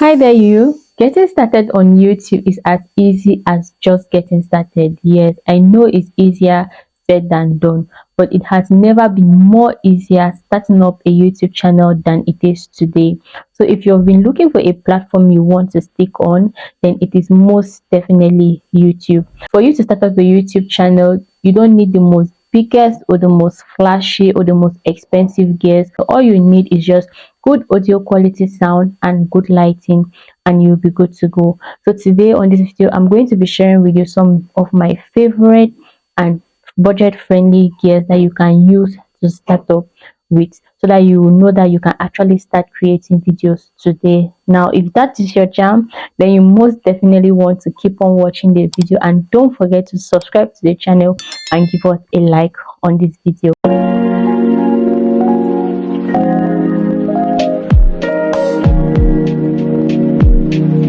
Hi there, you. Getting started on YouTube is as easy as just getting started. Yes, I know it's easier said than done, but it has never been more easier starting up a YouTube channel than it is today. So, if you've been looking for a platform you want to stick on, then it is most definitely YouTube. For you to start up a YouTube channel, you don't need the most biggest or the most flashy or the most expensive gears. All you need is just good audio quality, sound and good lighting, and you'll be good to go. So today on this video I'm going to be sharing with you some of my favorite and budget friendly gears that you can use to start up with, so that you know that you can actually start creating videos today. Now if that is your jam, then you most definitely want to keep on watching the video, and don't forget to subscribe to the channel and give us a like on this video.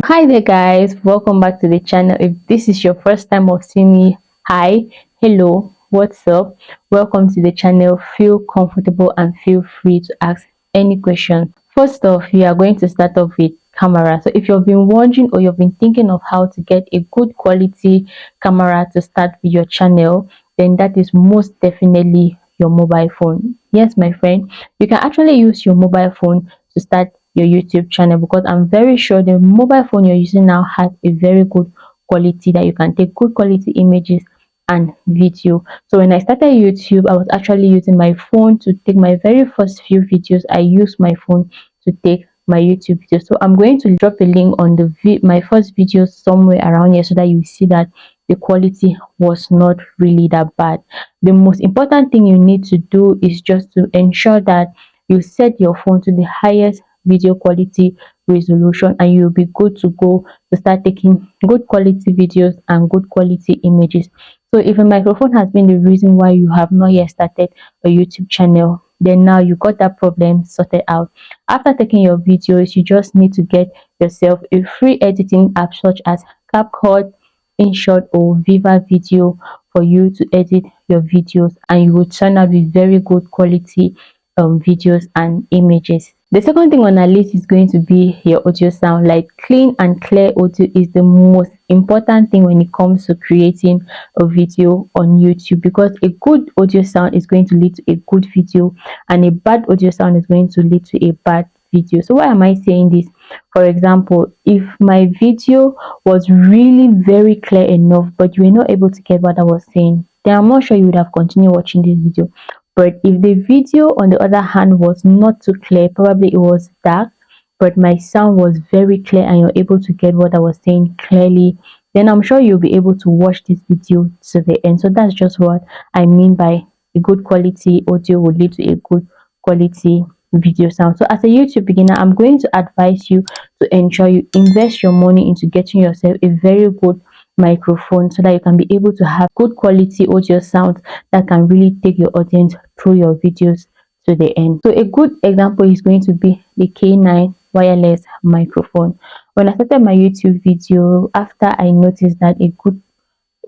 Hi there guys, welcome back to the channel. If this is your first time of seeing me, hi, hello, what's up, welcome to the channel. Feel comfortable and feel free to ask any question. First off, we are going to start off with camera. So if you've been wondering or you've been thinking of how to get a good quality camera to start with your channel, then that is most definitely your mobile phone. Yes, my friend, you can actually use your mobile phone to start your YouTube channel, because I'm very sure the mobile phone you're using now has a very good quality, that you can take good quality images and video. So when I started YouTube, I was actually using my phone to take my very first few videos. I used my phone to take my YouTube videos. So I'm going to drop a link on the my first video somewhere around here, so that you see that the quality was not really that bad. The most important thing you need to do is just to ensure that you set your phone to the highest video quality resolution, and you'll be good to go to start taking good quality videos and good quality images. So if a microphone has been the reason why you have not yet started a YouTube channel, then now you got that problem sorted out. After taking your videos, you just need to get yourself a free editing app such as CapCut, InShot or Viva Video for you to edit your videos, and you will turn out with very good quality videos and images. The second thing on our list is going to be your audio sound. Like, clean and clear audio is the most important thing when it comes to creating a video on YouTube, because a good audio sound is going to lead to a good video, and a bad audio sound is going to lead to a bad video. So why am I saying this? For example, if my video was really very clear enough but you were not able to get what I was saying, then I'm not sure you would have continued watching this video. But if the video on the other hand was not too clear, probably it was dark, but my sound was very clear and you're able to get what I was saying clearly, then I'm sure you'll be able to watch this video to the end. So that's just what I mean by a good quality audio will lead to a good quality video sound. So as a YouTube beginner, I'm going to advise you to ensure you invest your money into getting yourself a very good microphone, so that you can be able to have good quality audio sound that can really take your audience through your videos to the end. So a good example is going to be the K9 wireless microphone. When I started my YouTube video, after I noticed that a good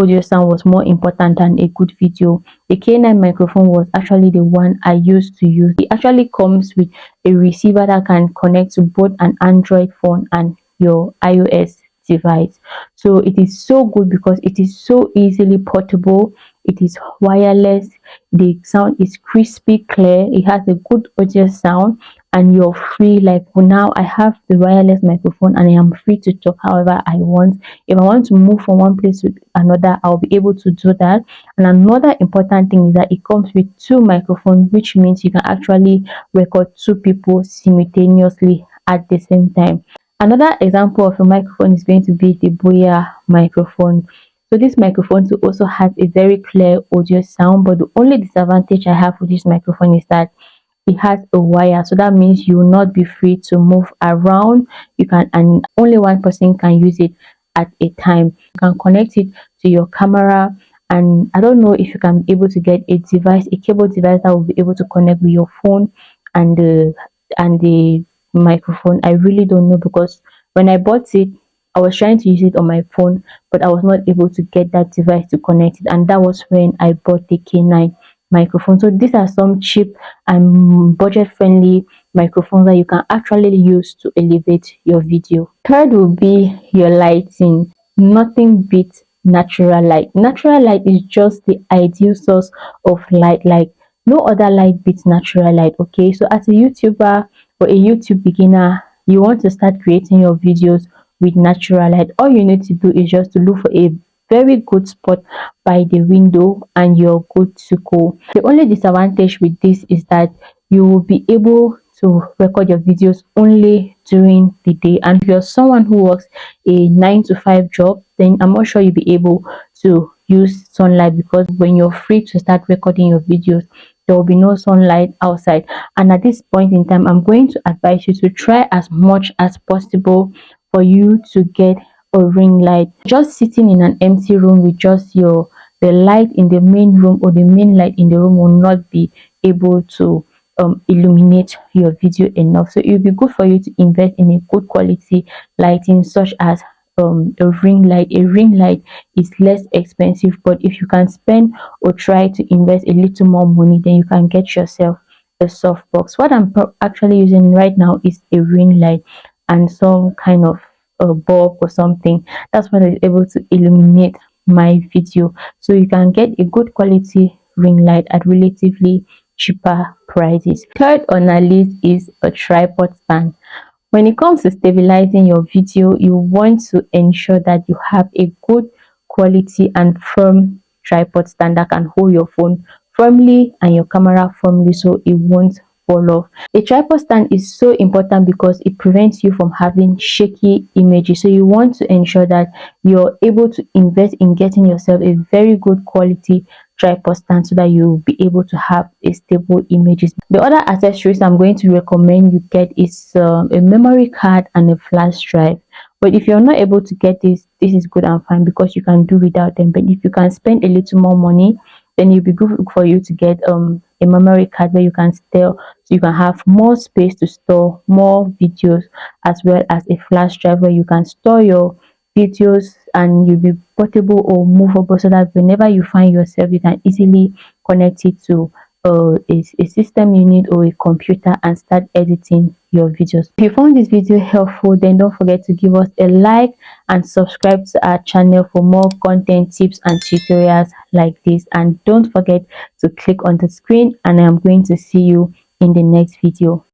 audio sound was more important than a good video, the K9 microphone was actually the one I used to use. It actually comes with a receiver that can connect to both an Android phone and your iOS device. So it is so good because it is so easily portable, it is wireless, the sound is crispy clear, it has a good audio sound, and you're free. Like, now I have the wireless microphone and I am free to talk however I want. If I want to move from one place to another, I'll be able to do that. And another important thing is that it comes with two microphones, which means you can actually record two people simultaneously at the same time. Another example of a microphone is going to be the Boya microphone. So this microphone also has a very clear audio sound, but the only disadvantage I have with this microphone is that it has a wire. So that means you will not be free to move around. You can, and only one person can use it at a time. You can connect it to your camera, and I don't know if you can be able to get a device, a cable device that will be able to connect with your phone and the microphone. I really don't know, because when I bought it, I was trying to use it on my phone, but I was not able to get that device to connect it, and that was when I bought the K9 microphone. So these are some cheap and budget friendly microphones that you can actually use to elevate your video. Third will be your lighting. Nothing beats natural light. Natural light is just the ideal source of light. Like no other light beats natural light. Okay, so as a YouTuber or a YouTube beginner, you want to start creating your videos with natural light. All you need to do is just to look for a very good spot by the window and you're good to go. The only disadvantage with this is that you will be able to record your videos only during the day, and if you're someone who works a 9 to 5 job, then I'm not sure you'll be able to use sunlight, because when you're free to start recording your videos, there will be no sunlight outside. And at this point in time, I'm going to advise you to try as much as possible for you to get a ring light. Just sitting in an empty room with just your the light in the main room or the main light in the room will not be able to illuminate your video enough. So it will be good for you to invest in a good quality lighting, such as a ring light. A ring light is less expensive, but if you can spend or try to invest a little more money, then you can get yourself a softbox. What I'm actually using right now is a ring light and some kind of a bulb or something. That's what is able to illuminate my video, so you can get a good quality ring light at relatively cheaper prices. Third on our list is a tripod stand. When it comes to stabilizing your video, you want to ensure that you have a good quality and firm tripod stand that can hold your phone firmly and your camera firmly so it won't fall off. A tripod stand is so important because it prevents you from having shaky images. So you want to ensure that you're able to invest in getting yourself a very good quality tripod stand so that you'll be able to have a stable images. The other accessories I'm going to recommend you get is a memory card and a flash drive. But if you're not able to get this is good and fine because you can do without them. But if you can spend a little more money, then it'll be good for you to get a memory card where you can store, so you can have more space to store more videos, as well as a flash drive where you can store your videos and you'll be portable or movable, so that whenever you find yourself you can easily connect it to a system unit or a computer and start editing your videos. If you found this video helpful, then don't forget to give us a like and subscribe to our channel for more content, tips and tutorials like this. And don't forget to click on the screen, and I'm going to see you in the next video.